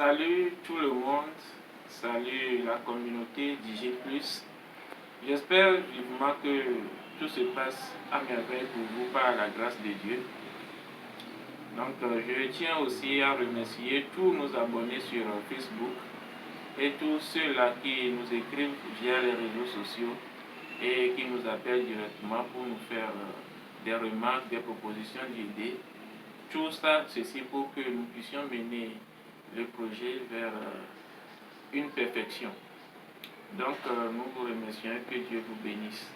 Salut tout le monde, salut la communauté DigiPlus. J'espère vivement que tout se passe à merveille pour vous par la grâce de Dieu. Donc je tiens aussi à remercier tous nos abonnés sur Facebook et tous ceux-là qui nous écrivent via les réseaux sociaux et qui nous appellent directement pour nous faire des remarques, des propositions d'idées. Tout ça, ceci pour que nous puissions mener le projet vers une perfection. Donc nous vous remercions et que Dieu vous bénisse.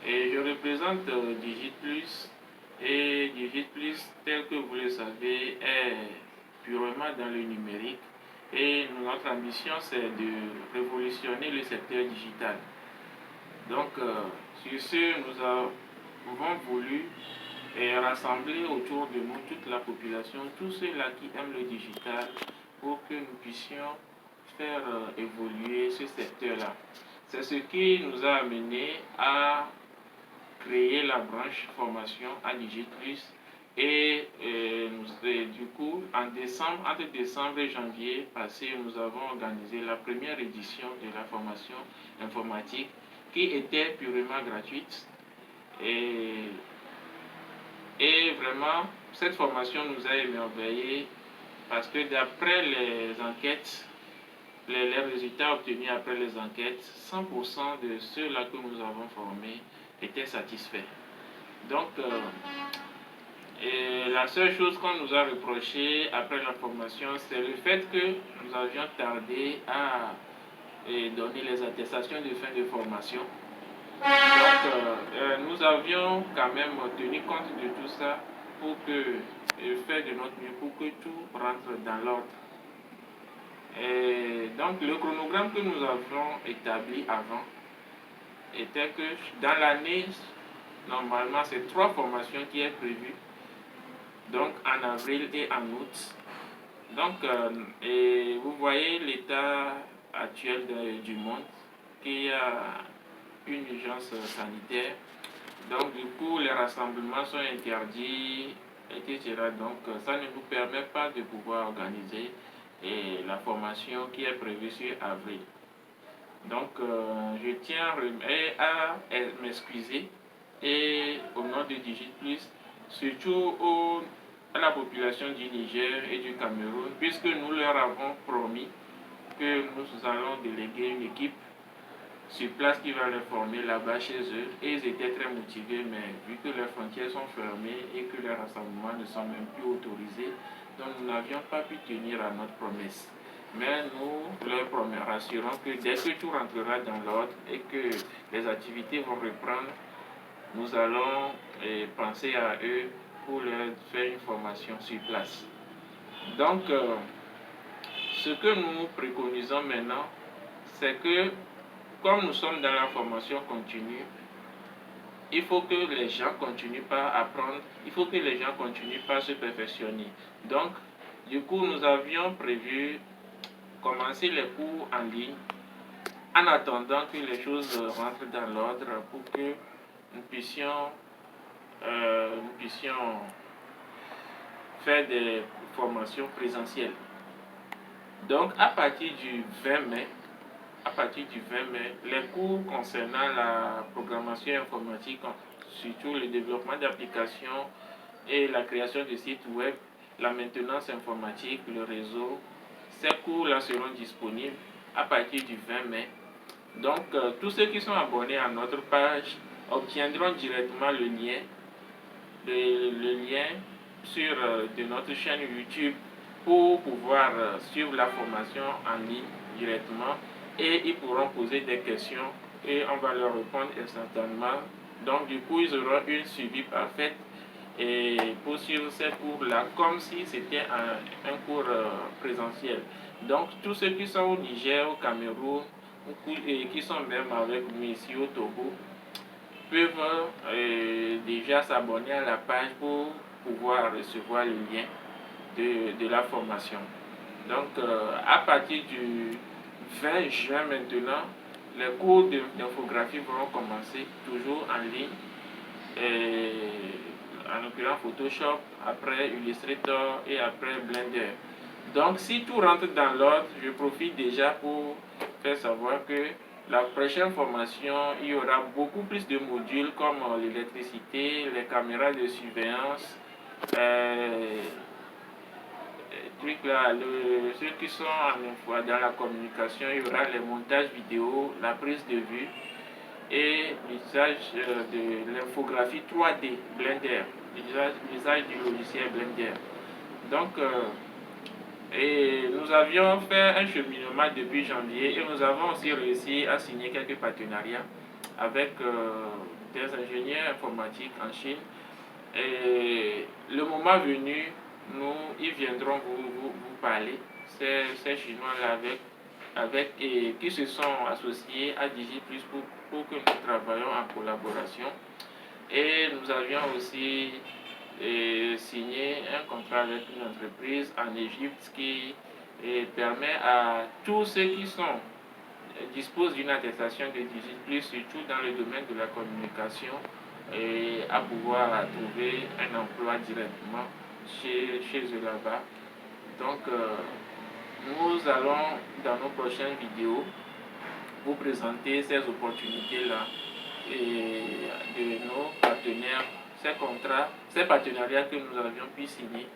Et je représente DigiPlus et DigiPlus, tel que vous le savez, est purement dans le numérique et notre ambition c'est de révolutionner le secteur digital. Donc sur ce, nous avons voulu rassembler autour de nous toute la population, tous ceux-là qui aiment le digital, pour que nous puissions faire évoluer ce secteur-là. C'est ce qui nous a amené à créer la branche formation à DigiPlus et du coup, entre décembre et janvier passé, nous avons organisé la première édition de la formation informatique qui était purement gratuite. Et vraiment, cette formation nous a émerveillés parce que d'après les enquêtes, les résultats obtenus après les enquêtes, 100% de ceux-là que nous avons formés étaient satisfaits. Donc, la seule chose qu'on nous a reproché après la formation, c'est le fait que nous avions tardé à donner les attestations de fin de formation. Donc, nous avions quand même tenu compte de tout ça pour faire de notre mieux pour que tout rentre dans l'ordre. Et donc, le chronogramme que nous avions établi avant était que dans l'année, normalement, c'est 3 formations qui est prévues, donc en avril et en août. Donc, et vous voyez l'état actuel du monde, qui a une urgence sanitaire. Donc du coup, les rassemblements sont interdits, etc. Donc ça ne nous permet pas de pouvoir organiser la formation qui est prévue sur avril. Donc je tiens à m'excuser et au nom de DigiPlus, surtout à la population du Niger et du Cameroun, puisque nous leur avons promis que nous allons déléguer une équipe sur place qui va les former là-bas chez eux. Et ils étaient très motivés, mais vu que les frontières sont fermées et que les rassemblements ne sont même plus autorisés, donc nous n'avions pas pu tenir à notre promesse. Mais nous leur rassurons que dès que tout rentrera dans l'ordre et que les activités vont reprendre, nous allons penser à eux pour leur faire une formation sur place. Donc, ce que nous préconisons maintenant, c'est que comme nous sommes dans la formation continue, il faut que les gens continuent par apprendre, il faut que les gens continuent par se perfectionner. Donc, du coup, nous avions prévu commencer les cours en ligne en attendant que les choses rentrent dans l'ordre pour que nous puissions faire des formations présentielles. Donc, à partir du 20 mai, les cours concernant la programmation informatique, surtout le développement d'applications et la création de sites web, la maintenance informatique, le réseau, ces cours-là seront disponibles à partir du 20 mai. Donc, tous ceux qui sont abonnés à notre page obtiendront directement le lien de notre chaîne YouTube pour pouvoir suivre la formation en ligne directement. Et ils pourront poser des questions et on va leur répondre instantanément. Donc du coup, ils auront une suivi parfaite et pour suivre ces cours-là comme si c'était un cours présentiel. Donc tous ceux qui sont au Niger, au Cameroun et qui sont même avec nous ici au Togo peuvent déjà s'abonner à la page pour pouvoir recevoir le lien de la formation. Donc à partir du 20 juin maintenant, les cours d'infographie vont commencer toujours en ligne, en l'occurrence Photoshop, après Illustrator et après Blender. Donc si tout rentre dans l'ordre, je profite déjà pour faire savoir que la prochaine formation, il y aura beaucoup plus de modules comme l'électricité, les caméras de surveillance, trucs là, ceux qui sont dans la communication, il y aura les montages vidéo, la prise de vue et l'usage de l'infographie 3D Blender, l'usage du logiciel Blender. Donc, et nous avions fait un cheminement depuis janvier et nous avons aussi réussi à signer quelques partenariats avec des ingénieurs informatiques en Chine. Et le moment venu, ils viendront vous parler, ces Chinois-là et qui se sont associés à DigiPlus pour que nous travaillions en collaboration. Et nous avions aussi signé un contrat avec une entreprise en Égypte qui permet à tous ceux qui disposent d'une attestation de DigiPlus, surtout dans le domaine de la communication, et à pouvoir trouver un emploi directement chez eux là-bas. Donc, nous allons dans nos prochaines vidéos vous présenter ces opportunités-là et de nos partenaires, ces contrats, ces partenariats que nous avions pu signer.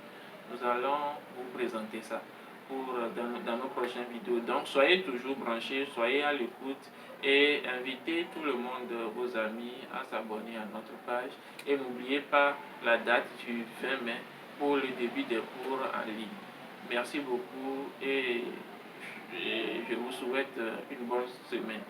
Nous allons vous présenter ça dans nos prochaines vidéos. Donc, soyez toujours branchés, soyez à l'écoute et invitez tout le monde, vos amis, à s'abonner à notre page. Et n'oubliez pas la date du 20 mai pour le début des cours en ligne. Merci beaucoup et je vous souhaite une bonne semaine.